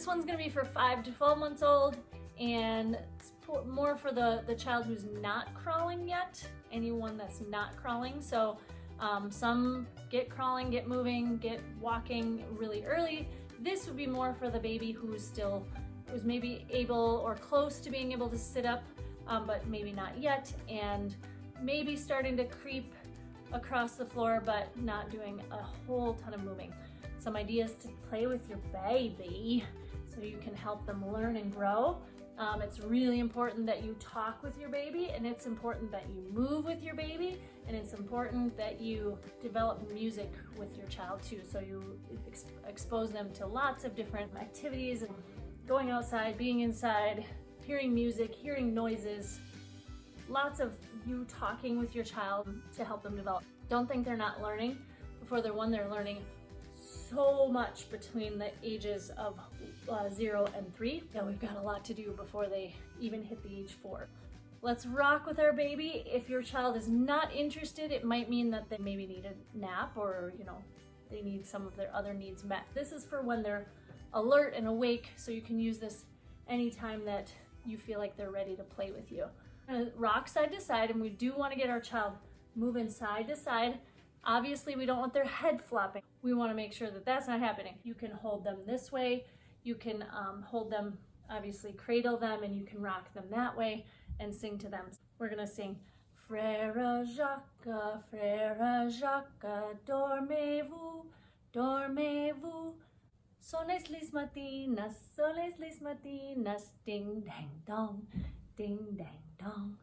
This one's gonna be for 5 to 12 months old, and it's more for the child who's not crawling yet, anyone that's not crawling. So some get crawling, get moving, get walking really early. This would be more for the baby who's maybe able or close to being able to sit up, but maybe not yet, and maybe starting to creep across the floor, but not doing a whole ton of moving. Some ideas to play with your baby so you can help them learn and grow. It's really important that you talk with your baby, and it's important that you move with your baby, and it's important that you develop music with your child too. So you expose them to lots of different activities, and going outside, being inside, hearing music, hearing noises, lots of you talking with your child to help them develop. Don't think they're not learning. Before they're 1, they're learning so much between the ages of 0 and 3. Yeah, we've got a lot to do before they even hit the age 4. Let's rock with our baby. If your child is not interested, it might mean that they maybe need a nap, or they need some of their other needs met. This is for when they're alert and awake, so you can use this anytime that you feel like they're ready to play with you. We're gonna rock side to side, and we do want to get our child moving side to side. Obviously, we don't want their head flopping. We want to make sure that that's not happening. You can hold them this way. You can hold them, obviously cradle them, and you can rock them that way and sing to them. We're gonna sing, Frère Jacques, dormez-vous, dormez-vous. Son les matinas, ding dang dong, ding dang dong.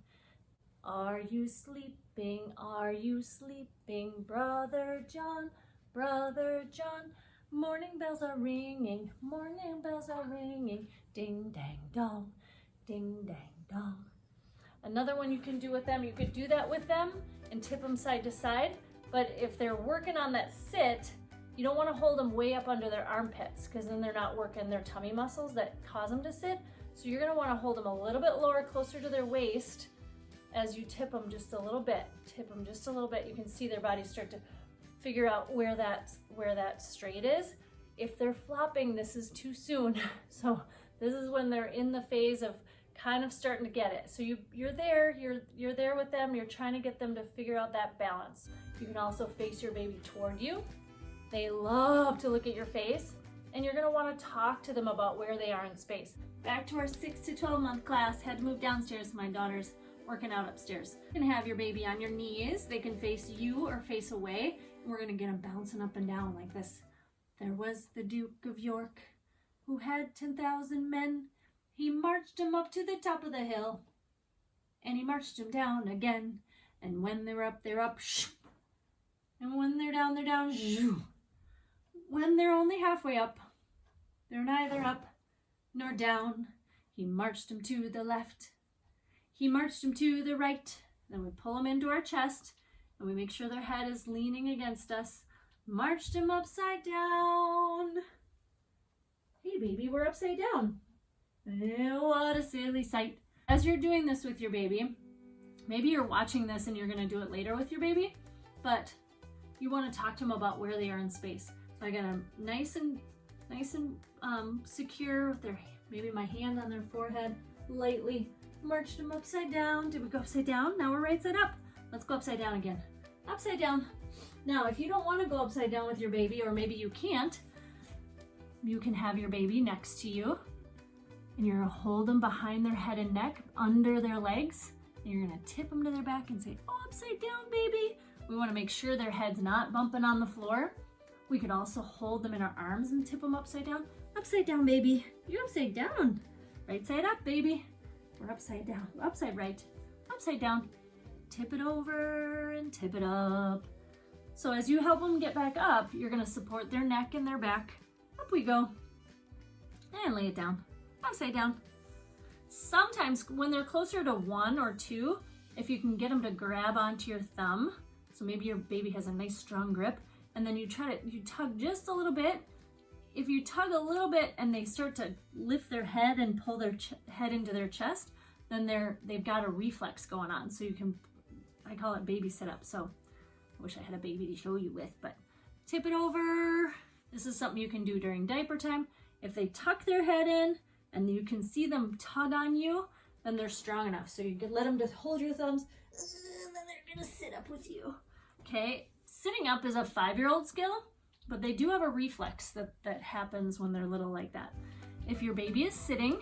Are you sleeping, Brother John, Brother John? Morning bells are ringing, ding dang dong, ding dang dong. Another one you can do with them, you could do that with them and tip them side to side, but if they're working on that sit, you don't want to hold them way up under their armpits, because then they're not working their tummy muscles that cause them to sit. So you're going to want to hold them a little bit lower, closer to their waist, as you tip them just a little bit. Tip them just a little bit. You can see their bodies start to figure out where that straight is. If they're flopping, this is too soon. So this is when they're in the phase of kind of starting to get it. So you're there with them. You're trying to get them to figure out that balance. You can also face your baby toward you. They love to look at your face, and you're gonna wanna talk to them about where they are in space. Back to our 6 to 12 month class. Had to move downstairs. My daughter's working out upstairs. You can have your baby on your knees. They can face you or face away. And we're gonna get them bouncing up and down like this. There was the Duke of York, who had 10,000 men. He marched them up to the top of the hill, and he marched them down again. And when they're up, they're up. Shoo. And when they're down, shoo. When they're only halfway up, they're neither up nor down. He marched them to the left. He marched them to the right. Then we pull them into our chest, and we make sure their head is leaning against us. Marched them upside down. Hey baby, we're upside down. What a silly sight. As you're doing this with your baby, maybe you're watching this and you're gonna do it later with your baby, but you wanna talk to them about where they are in space. So I got them nice and secure with maybe my hand on their forehead, lightly marched them upside down. Did we go upside down? Now we're right side up. Let's go upside down again. Upside down. Now, if you don't want to go upside down with your baby, or maybe you can't, you can have your baby next to you, and you're gonna hold them behind their head and neck, under their legs, and you're gonna tip them to their back and say, oh, upside down, baby. We wanna make sure their head's not bumping on the floor. We could also hold them in our arms and tip them upside down. Upside down, baby. You're upside down. Right side up, baby. We're upside down. Upside right. Upside down. Tip it over and tip it up. So as you help them get back up, you're gonna support their neck and their back. Up we go. And lay it down. Upside down. Sometimes when they're closer to 1 or 2, if you can get them to grab onto your thumb, so maybe your baby has a nice strong grip, and then you tug just a little bit. If you tug a little bit and they start to lift their head and pull their head into their chest, then they've got a reflex going on. So you can, I call it baby sit up. So I wish I had a baby to show you with, but tip it over. This is something you can do during diaper time. If they tuck their head in and you can see them tug on you, then they're strong enough. So you can let them just hold your thumbs, and then they're gonna sit up with you. Okay, sitting up is a 5-year-old skill, but they do have a reflex that happens when they're little like that. If your baby is sitting,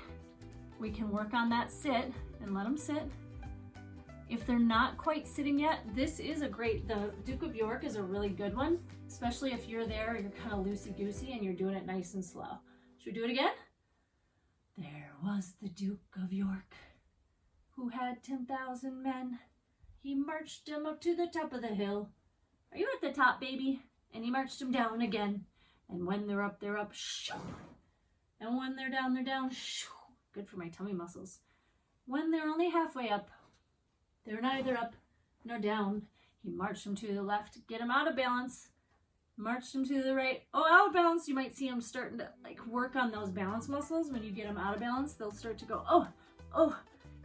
we can work on that sit and let them sit. If they're not quite sitting yet, this is the Duke of York is a really good one, especially if you're there, you're kind of loosey-goosey and you're doing it nice and slow. Should we do it again? There was the Duke of York, who had 10,000 men. He marched them up to the top of the hill. Are you at the top, baby? And he marched them down again. And when they're up, shoo. And when they're down, shoo. Good for my tummy muscles. When they're only halfway up, they're neither up nor down. He marched them to the left, get them out of balance. Marched them to the right. Oh, out of balance. You might see them starting to like work on those balance muscles. When you get them out of balance, they'll start to go, oh.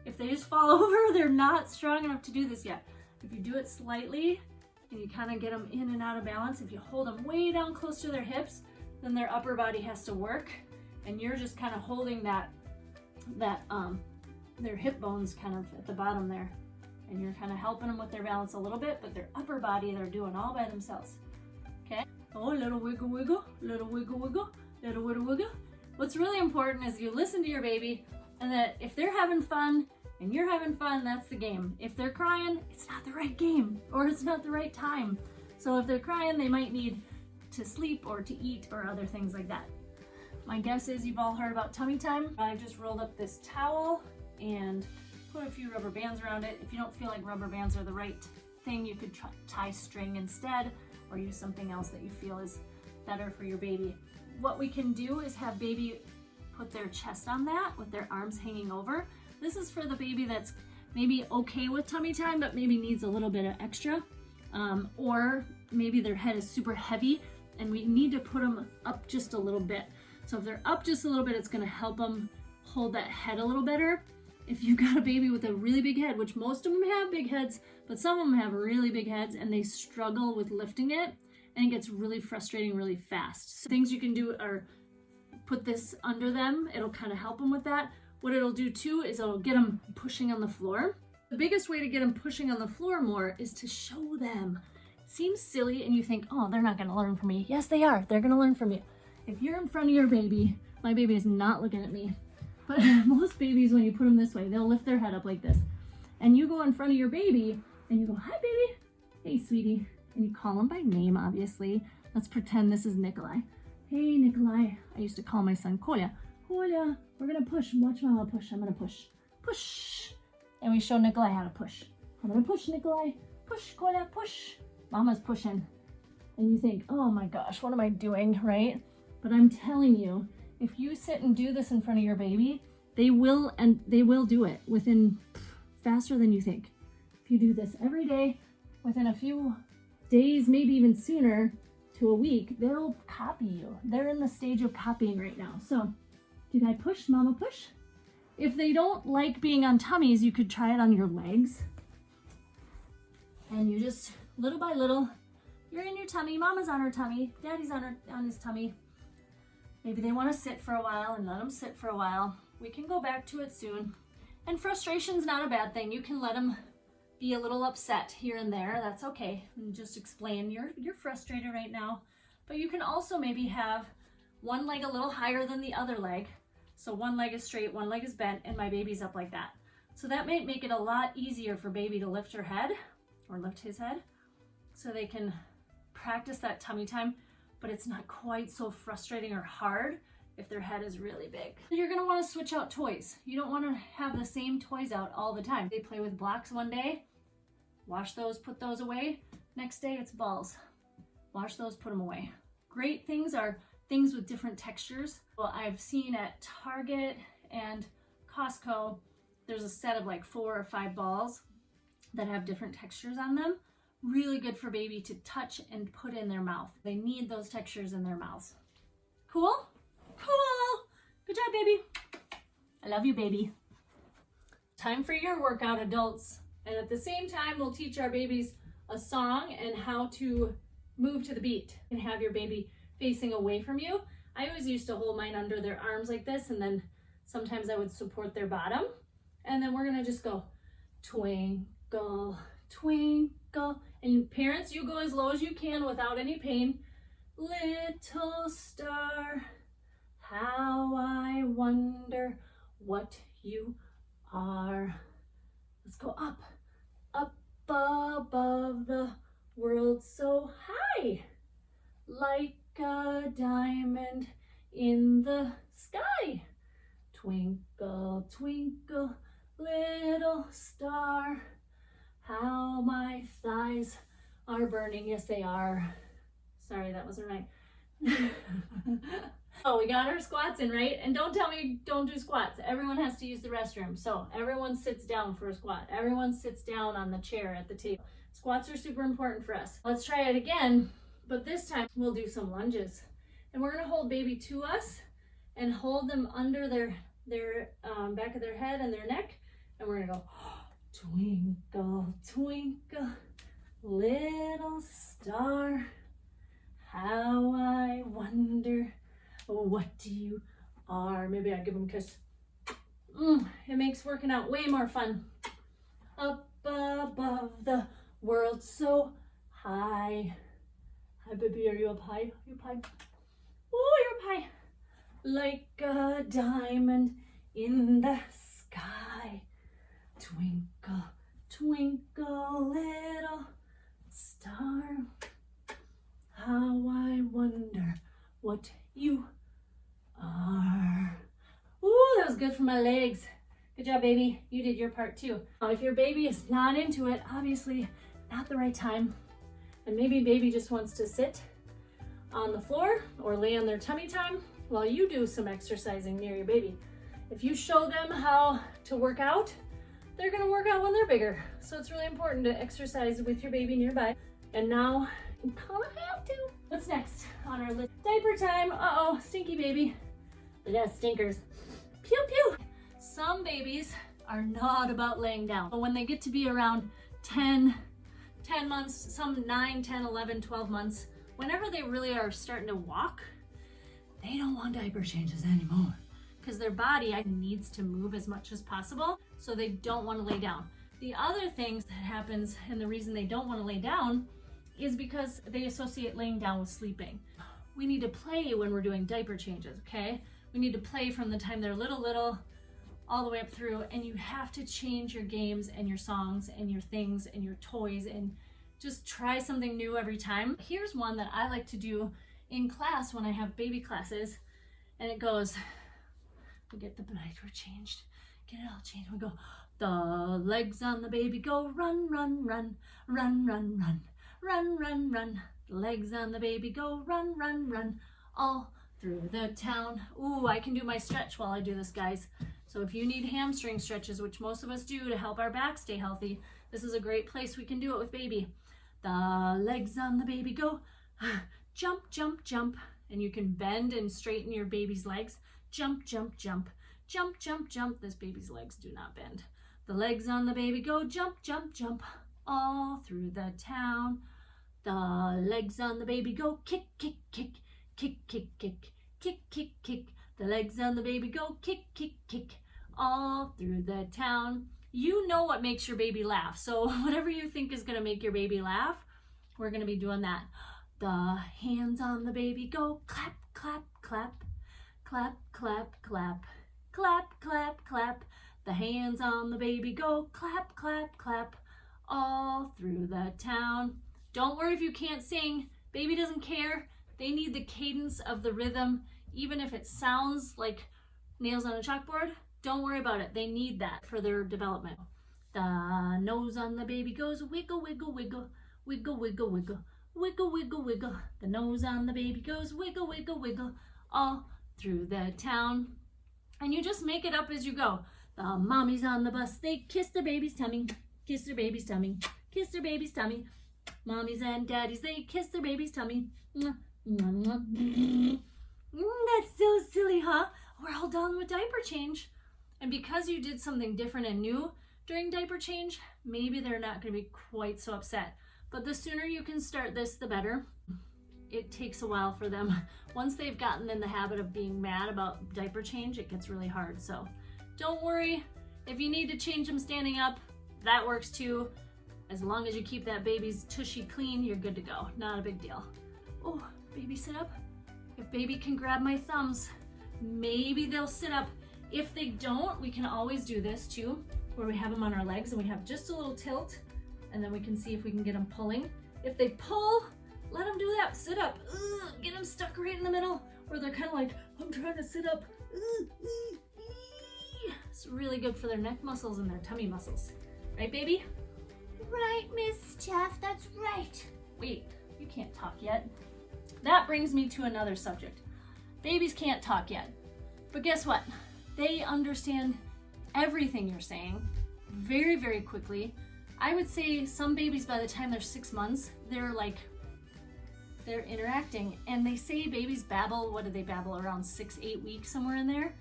If they just fall over, they're not strong enough to do this yet. If you do it slightly and you kind of get them in and out of balance, if you hold them way down close to their hips, then their upper body has to work, and you're just kind of holding their hip bones kind of at the bottom there, and you're kind of helping them with their balance a little bit, but their upper body they're doing all by themselves. Okay? Oh, little wiggle wiggle, little wiggle wiggle, little wiggle wiggle. What's really important is you listen to your baby, and that if they're having fun and you're having fun, that's the game. If they're crying, it's not the right game, or it's not the right time. So if they're crying, they might need to sleep or to eat or other things like that. My guess is you've all heard about tummy time. I just rolled up this towel and put a few rubber bands around it. If you don't feel like rubber bands are the right thing, you could tie string instead, or use something else that you feel is better for your baby. What we can do is have baby put their chest on that with their arms hanging over. This is for the baby that's maybe okay with tummy time, but maybe needs a little bit of extra. Or maybe their head is super heavy and we need to put them up just a little bit. So if they're up just a little bit, it's gonna help them hold that head a little better. If you've got a baby with a really big head, which most of them have big heads, but some of them have really big heads and they struggle with lifting it, and it gets really frustrating really fast. So things you can do are put this under them. It'll kind of help them with that. What it'll do too is it'll get them pushing on the floor. The biggest way to get them pushing on the floor more is to show them. It seems silly and you think, oh, they're not gonna learn from me. Yes, they are. They're gonna learn from you. If you're in front of your baby, my baby is not looking at me, but most babies, when you put them this way, they'll lift their head up like this. And you go in front of your baby and you go, hi baby, hey sweetie. And you call him by name, obviously. Let's pretend this is Nikolai. Hey Nikolai. I used to call my son Kolya. Kolya, we're gonna push. Watch mama push. I'm gonna push. Push. And we show Nikolai how to push. I'm gonna push, Nikolai. Push, Kolya, push. Mama's pushing. And you think, oh my gosh, what am I doing, right? But I'm telling you, if you sit and do this in front of your baby, they will do it within faster than you think. If you do this every day, within a few days, maybe even sooner to a week, they'll copy you. They're in the stage of copying right now. So, did I push? Mama push? If they don't like being on tummies, you could try it on your legs. And you just, little by little, you're in your tummy, mama's on her tummy, daddy's on his tummy. Maybe they want to sit for a while and let them sit for a while. We can go back to it soon. And frustration's not a bad thing. You can let them be a little upset here and there. That's okay. And just explain you're frustrated right now. But you can also maybe have one leg a little higher than the other leg. So one leg is straight, one leg is bent, and my baby's up like that. So that might make it a lot easier for baby to lift her head or lift his head, so they can practice that tummy time, but it's not quite so frustrating or hard if their head is really big. You're gonna wanna switch out toys. You don't wanna have the same toys out all the time. They play with blocks one day, wash those, put those away. Next day it's balls. Wash those, put them away. Great things are things with different textures. Well, I've seen at Target and Costco, there's a set of like 4 or 5 balls that have different textures on them. Really good for baby to touch and put in their mouth. They need those textures in their mouths. Cool? Cool! Good job, baby. I love you, baby. Time for your workout, adults. And at the same time, we'll teach our babies a song and how to move to the beat and have your baby facing away from you. I always used to hold mine under their arms like this, and then sometimes I would support their bottom. And then we're gonna just go twinkle, twinkle. And parents, you go as low as you can without any pain. Little star, how I wonder what you are. Let's go up, up above the world so high, like a diamond in the sky. Twinkle, twinkle, little star, how my thighs are burning. Yes, they are. Sorry, that wasn't right. Oh, we got our squats in, right? And don't tell me don't do squats. Everyone has to use the restroom. So everyone sits down for a squat. Everyone sits down on the chair at the table. Squats are super important for us. Let's try it again, but this time we'll do some lunges. And we're gonna hold baby to us and hold them under their back of their head and their neck. And we're gonna go, twinkle, twinkle, little star, how I wonder what you are. Maybe I'll give them a kiss. It makes working out way more fun. Up above the world so high. Hi, baby, are you up high? Are you up high? Oh, you're up high. Like a diamond in the sky. Twinkle, twinkle, little star, how I wonder what you are. Ooh, that was good for my legs. Good job, baby. You did your part too. If your baby is not into it, obviously not the right time. And maybe baby just wants to sit on the floor or lay on their tummy time while you do some exercising near your baby. If you show them how to work out, they're gonna work out when they're bigger. So it's really important to exercise with your baby nearby. And now you kind of have to. What's next on our list? Diaper time. Uh-oh, stinky baby. Look at that stinkers. Pew, pew. Some babies are not about laying down. But when they get to be around 10 months, some 9, 10, 11, 12 months, whenever they really are starting to walk, they don't want diaper changes anymore because their body needs to move as much as possible, so they don't want to lay down. The other things that happens, and the reason they don't want to lay down, is because they associate laying down with sleeping. We need to play when we're doing diaper changes, okay? We need to play from the time they're little, all the way up through, and you have to change your games and your songs and your things and your toys and just try something new every time. Here's one that I like to do in class when I have baby classes, and it goes, we get the diaper changed, get it all changed, we go, the legs on the baby go run, run, run, run, run, run, run, run, run. The legs on the baby go run, run, run, all through the town. Ooh, I can do my stretch while I do this, guys. So if you need hamstring stretches, which most of us do to help our back stay healthy, this is a great place we can do it with baby. The legs on the baby go jump, jump, jump. And you can bend and straighten your baby's legs. Jump, jump, jump, jump, jump, jump. This baby's legs do not bend. The legs on the baby go jump, jump, jump, all through the town. The legs on the baby go kick, kick, kick, kick, kick, kick, kick, kick, kick. The legs on the baby go kick, kick, kick, all through the town. You know what makes your baby laugh. So whatever you think is gonna make your baby laugh, we're gonna be doing that. The hands on the baby go clap, clap, clap, clap, clap, clap, clap, clap, clap. The hands on the baby go clap, clap, clap, all through the town. Don't worry if you can't sing. Baby doesn't care. They need the cadence of the rhythm. Even if it sounds like nails on a chalkboard, don't worry about it. They need that for their development. The nose on the baby goes wiggle, wiggle, wiggle, wiggle, wiggle, wiggle, wiggle, wiggle, wiggle. The nose on the baby goes wiggle, wiggle, wiggle, all through the town. And you just make it up as you go. The mommies on the bus, they kiss their baby's tummy, kiss their baby's tummy, kiss their baby's tummy. Mommies and daddies, they kiss their baby's tummy. That's so silly, huh? We're all done with diaper change. And because you did something different and new during diaper change, maybe they're not going to be quite so upset. But the sooner you can start this, the better. it takes a while for them. Once they've gotten in the habit of being mad about diaper change, it gets really hard. So don't worry, if you need to change them standing up, that works too. As long as you keep that baby's tushy clean, you're good to go. Not a big deal. Oh, baby sit up. If baby can grab my thumbs, maybe they'll sit up. If they don't, we can always do this too, where we have them on our legs and we have just a little tilt, and then we can see if we can get them pulling. If they pull, let them do that. Sit up. Ugh, get them stuck right in the middle, where they're kind of like, I'm trying to sit up. It's really good for their neck muscles and their tummy muscles. Right, baby? Right, Miss Stef, that's right. Wait, you can't talk yet. That brings me to another subject. Babies can't talk yet, but guess what? They understand everything you're saying very, very quickly. I would say some babies, by the time they're 6 months, they're interacting, and they say babies babble. What do they babble? Around 6-8 weeks, somewhere in there.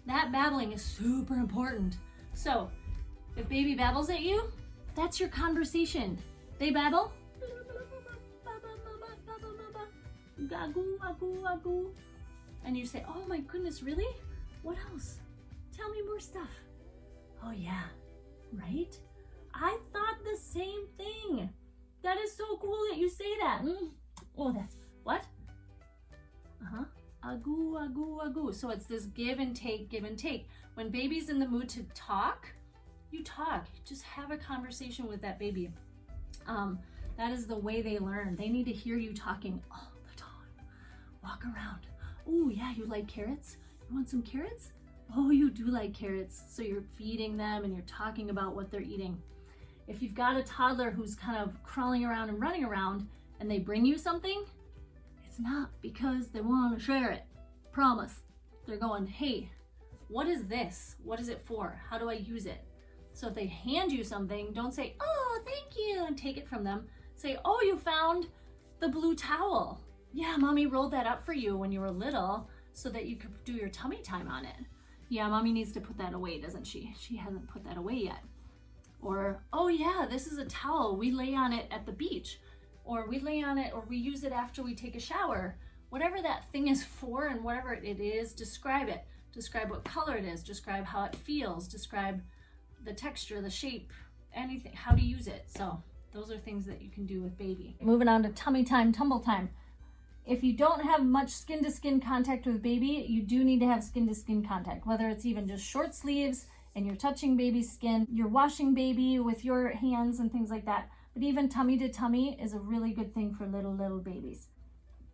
That babbling is super important. So if baby babbles at you, that's your conversation. They babble, and you say, oh my goodness, really? What else? Tell me more stuff. Oh yeah, right? I thought the same thing. That is so cool that you say that. Oh, that's, what? Agoo, agoo, agoo. So it's this give and take, give and take. When baby's in the mood to talk, you talk. Just have a conversation with that baby. That is the way they learn. They need to hear you talking all the time. Walk around. Oh yeah, you like carrots? You want some carrots? Oh, you do like carrots. So you're feeding them and you're talking about what they're eating. If you've got a toddler who's kind of crawling around and running around and they bring you something, it's not because they want to share it. Promise. They're going, hey, what is this? What is it for? How do I use it? So if they hand you something, don't say, oh, thank you, and take it from them. Say, oh, you found the blue towel. Yeah, mommy rolled that up for you when you were little so that you could do your tummy time on it. Yeah, mommy needs to put that away, doesn't she? She hasn't put that away yet. Or, oh yeah, this is a towel. We lay on it at the beach. Or we lay on it, or we use it after we take a shower. Whatever that thing is for and whatever it is, describe it. Describe what color it is. Describe how it feels. Describe the texture, the shape, anything, how to use it. So those are things that you can do with baby. Moving on to tummy time, tumble time. If you don't have much skin-to-skin contact with baby, you do need to have skin-to-skin contact, whether it's even just short sleeves and you're touching baby's skin, you're washing baby with your hands and things like that. But even tummy to tummy is a really good thing for little babies.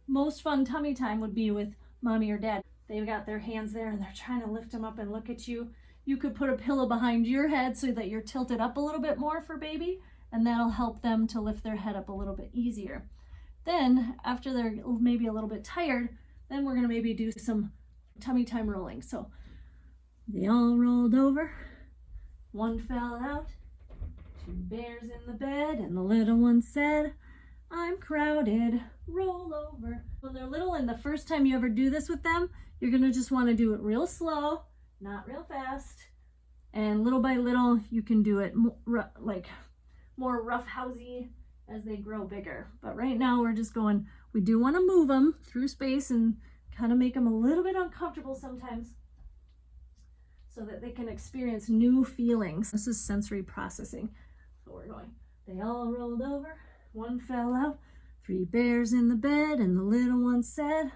Most fun tummy time would be with mommy or dad. They've got their hands there and they're trying to lift them up and look at you. You could put a pillow behind your head so that you're tilted up a little bit more for baby, and that'll help them to lift their head up a little bit easier. Then after they're maybe a little bit tired, then we're gonna maybe do some tummy time rolling. So they all rolled over, one fell out, 2 bears in the bed, and the little one said, I'm crowded, roll over. When they're little and the first time you ever do this with them, you're gonna just wanna do it real slow, not real fast. And little by little, you can do it more roughhousey as they grow bigger. But right now we're just going, we do wanna move them through space and kind of make them a little bit uncomfortable sometimes so that they can experience new feelings. This is sensory processing. So we're going, they all rolled over, one fell out, 3 bears in the bed, and the little one said,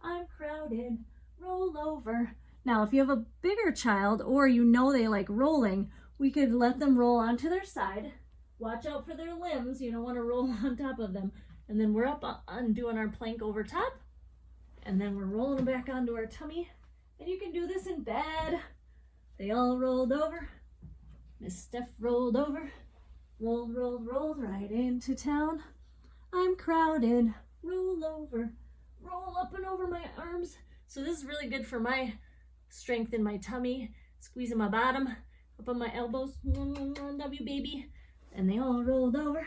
I'm crowded, roll over. Now, if you have a bigger child or you know they like rolling, we could let them roll onto their side. Watch out for their limbs. You don't want to roll on top of them. And then we're up on doing our plank over top. And then we're rolling them back onto our tummy. And you can do this in bed. They all rolled over. Miss Stef rolled over. Rolled right into town. I'm crowded. Roll over. Roll up and over my arms. So this is really good for my strength in my tummy. Squeezing my bottom, up on my elbows. Love you, baby. And they all rolled over.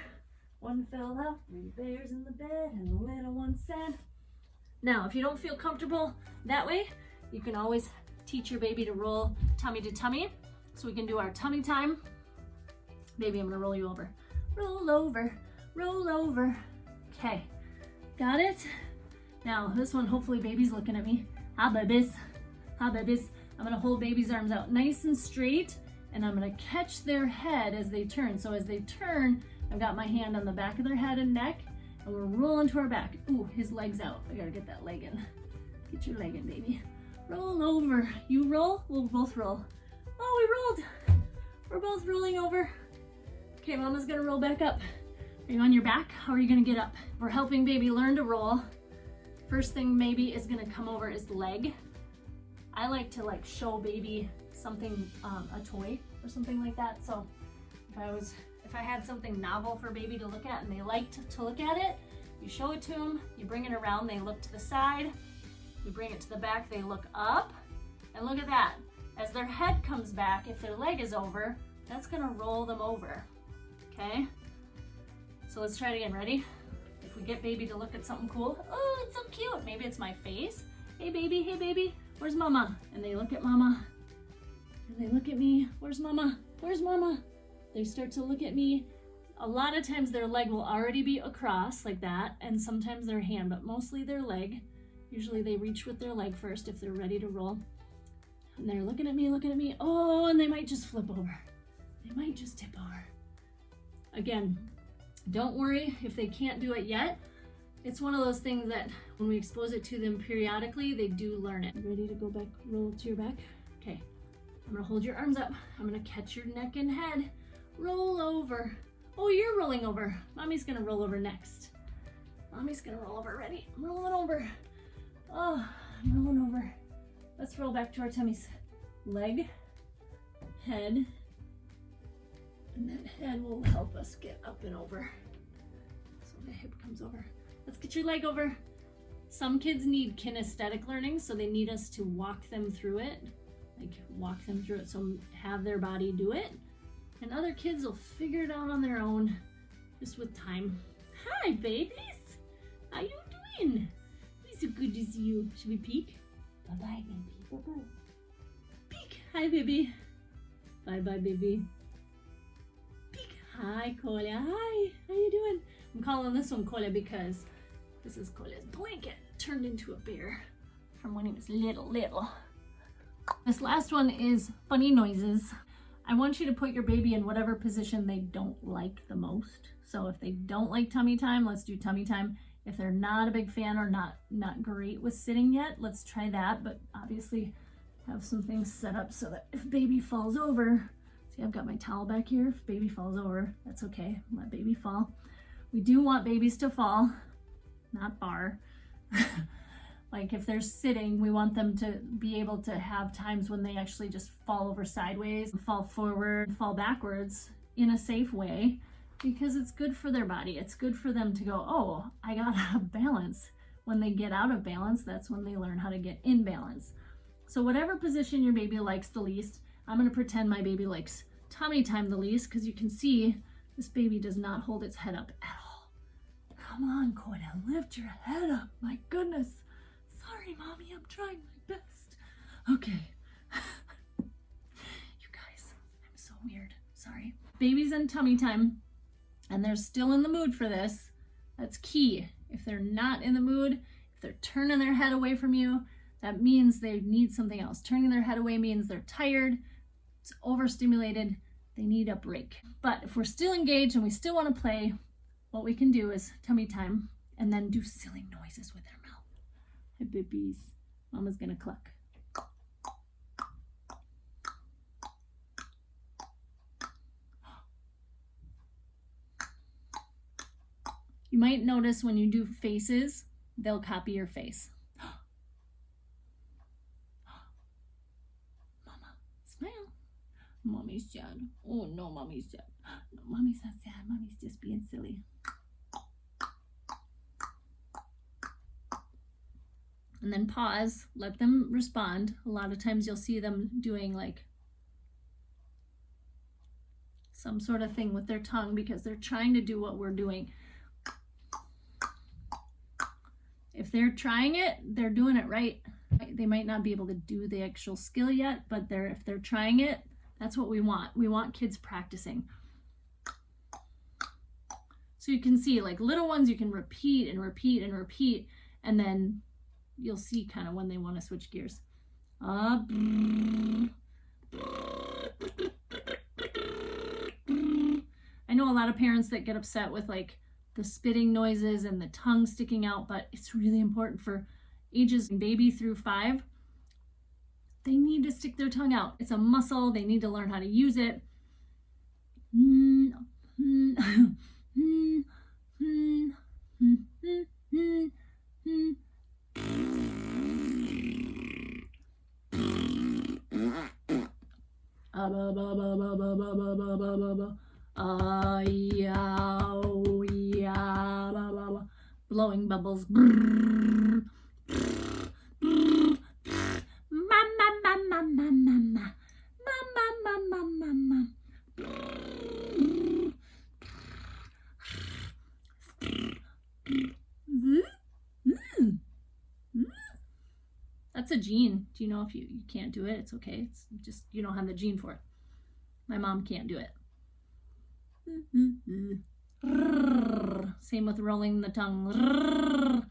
One fell out, 3 bears in the bed, and the little one said. Now, if you don't feel comfortable that way, you can always teach your baby to roll tummy to tummy. So we can do our tummy time. Baby, I'm gonna roll you over. Roll over, roll over. Okay, got it? Now this one, hopefully baby's looking at me. Hi babies, hi babies. I'm gonna hold baby's arms out nice and straight, and I'm gonna catch their head as they turn. So as they turn, I've got my hand on the back of their head and neck, and we're rolling to our back. Ooh, his leg's out. I gotta get that leg in. Get your leg in, baby. Roll over. You roll, we'll both roll. Oh, we rolled. We're both rolling over. Okay, mama's gonna roll back up. Are you on your back? How are you gonna get up? We're helping baby learn to roll. First thing maybe is gonna come over is leg. I like to show baby something, a toy or something like that. So if I had something novel for baby to look at and they liked to look at it, you show it to them, you bring it around, they look to the side, you bring it to the back, they look up, and look at that. As their head comes back, if their leg is over, that's gonna roll them over, okay? So let's try it again, ready? If we get baby to look at something cool, oh, it's so cute. Maybe it's my face. Hey baby, where's mama? And they look at mama, and they look at me, where's mama? Where's mama? They start to look at me. A lot of times their leg will already be across like that, and sometimes their hand, but mostly their leg. Usually they reach with their leg first if they're ready to roll. And they're looking at me, oh, and they might just flip over. They might just tip over. Again, don't worry if they can't do it yet. It's one of those things that when we expose it to them periodically, they do learn it. Ready to go back, roll to your back? Okay, I'm gonna hold your arms up. I'm gonna catch your neck and head. Roll over. Oh, you're rolling over. Mommy's gonna roll over next. Mommy's gonna roll over. Ready? I'm rolling over. Oh, I'm rolling over. Let's roll back to our tummies. Leg, head, and that head will help us get up and over. So the hip comes over. Let's get your leg over. Some kids need kinesthetic learning, so they need us to walk them through it. So have their body do it. And other kids will figure it out on their own, just with time. Hi, babies. How you doing? It's so good to see you. Should we peek? Bye-bye, baby. Bye-bye. Peek. Hi, baby. Bye-bye, baby. Peek. Hi, Kolia. Hi. How you doing? I'm calling this one Kolia because this is Kolia's blanket turned into a bear from when he was little. This last one is funny noises. I want you to put your baby in whatever position they don't like the most. So if they don't like tummy time, let's do tummy time. If they're not a big fan or not great with sitting yet, let's try that. But obviously have some things set up so that if baby falls over, see, I've got my towel back here. If baby falls over, that's okay. Let baby fall. We do want babies to fall, not far. Like if they're sitting, we want them to be able to have times when they actually just fall over sideways, fall forward, fall backwards in a safe way, because it's good for their body. It's good for them to go, oh, I got out of balance. When they get out of balance, that's when they learn how to get in balance. So whatever position your baby likes the least, I'm gonna pretend my baby likes tummy time the least, because you can see this baby does not hold its head up at all. Come on, Koda, lift your head up. My goodness. Sorry, Mommy, I'm trying my best. Okay. You guys, I'm so weird. Sorry. Baby's in tummy time, and they're still in the mood for this. That's key. If they're not in the mood, if they're turning their head away from you, that means they need something else. Turning their head away means they're tired, it's overstimulated, they need a break. But if we're still engaged and we still want to play, what we can do is tummy time and then do silly noises with their mouth. Hi, babies. Mama's gonna cluck. You might notice when you do faces, they'll copy your face. Mama, smile. Mommy's sad. Oh no, Mommy's sad. No, Mommy's not sad. Mommy's just being silly. And then pause, let them respond. A lot of times you'll see them doing like some sort of thing with their tongue because they're trying to do what we're doing. If they're trying it, they're doing it right. They might not be able to do the actual skill yet, but if they're trying it, that's what we want. We want kids practicing. So you can see like little ones, you can repeat and repeat and repeat. And then you'll see kind of when they want to switch gears. I know a lot of parents that get upset with like the spitting noises and the tongue sticking out, but it's really important for ages baby through 5. They need to stick their tongue out. It's a muscle. They need to learn how to use it. Blowing bubbles. That's a gene. Do you know if you can't do it? It's okay. It's just you don't have the gene for it. My mom can't do it. Same with rolling the tongue.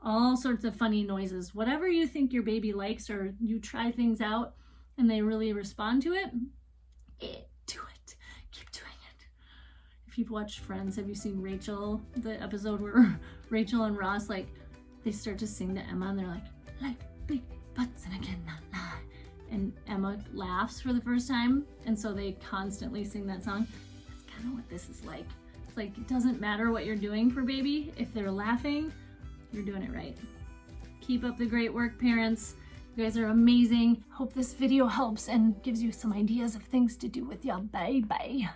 All sorts of funny noises. Whatever you think your baby likes, or you try things out and they really respond to it, do it. Keep doing it. If you've watched Friends, have you seen Rachel, the episode where Rachel and Ross, like, they start to sing to Emma and they're like big butts and again not lie. And Emma laughs for the first time, and so they constantly sing that song. That's kind of what this is like. It's like, it doesn't matter what you're doing for baby. If they're laughing, you're doing it right. Keep up the great work, parents. You guys are amazing. Hope this video helps and gives you some ideas of things to do with your baby.